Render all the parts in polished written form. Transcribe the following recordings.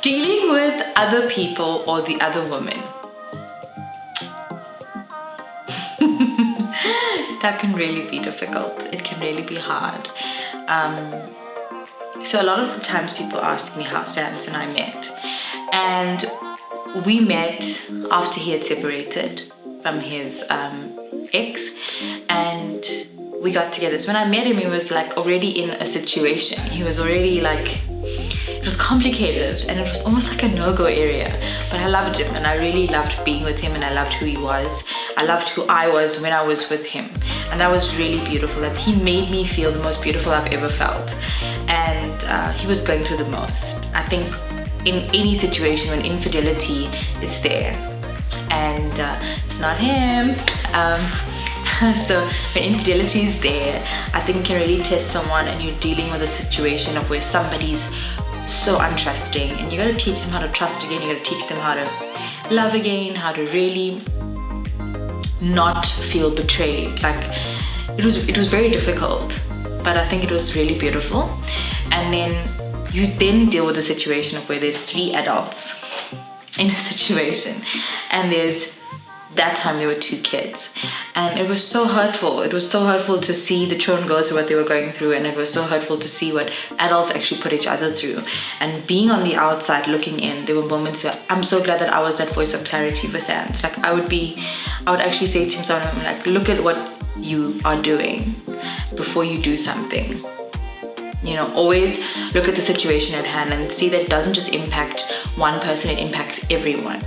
Dealing with other people or the other woman. That can really be difficult. It can really be hard. So a lot of the times people ask me how Sans and I met. And we met after he had separated from his ex, and we got together. So when I met him, he was like already in a situation. He was already like, it was complicated and it was almost like a no-go area. But I loved him and I really loved being with him, and I loved who he was. I loved who I was when I was with him. And that was really beautiful. Like, he made me feel the most beautiful I've ever felt. And he was going through the most. I think in any situation when infidelity is there and it's not him, so when infidelity is there, I think it can really test someone, and you're dealing with a situation of where somebody's so untrusting, and you got to teach them how to trust again. You got to teach them how to love again, how to really not feel betrayed. Like, it was very difficult, but I think it was really beautiful. And then you then deal with a situation of where there's 3 adults in a situation, and there's that time there were 2 kids, and it was so hurtful. It was so hurtful to see the children go through what they were going through, and it was so hurtful to see what adults actually put each other through. And being on the outside looking in, there were moments where I'm so glad that I was that voice of clarity for Sans. Like, I would actually say to him something like, look at what you are doing before you do something. You know, always look at the situation at hand and see that it doesn't just impact one person, it impacts everyone.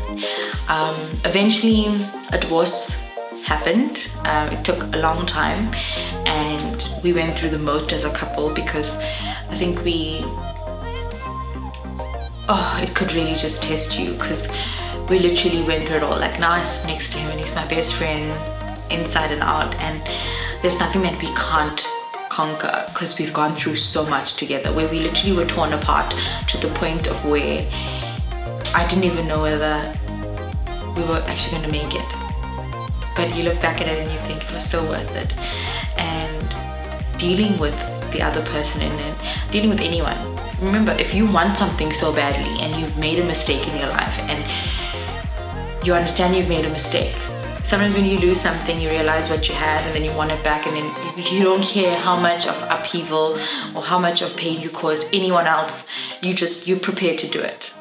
Eventually, a divorce happened. It took a long time, and we went through the most as a couple, because I think it could really just test you, because we literally went through it all. Like, now I sit next to him and he's my best friend inside and out, and there's nothing that we can't conquer, because we've gone through so much together, where we literally were torn apart to the point of where I didn't even know whether we were actually going to make it. But you look back at it and you think it was so worth it. And dealing with the other person in it, dealing with anyone. Remember, if you want something so badly and you've made a mistake in your life and you understand you've made a mistake, sometimes when you lose something, you realize what you had, and then you want it back, and then you don't care how much of upheaval or how much of pain you cause anyone else. You're prepared to do it.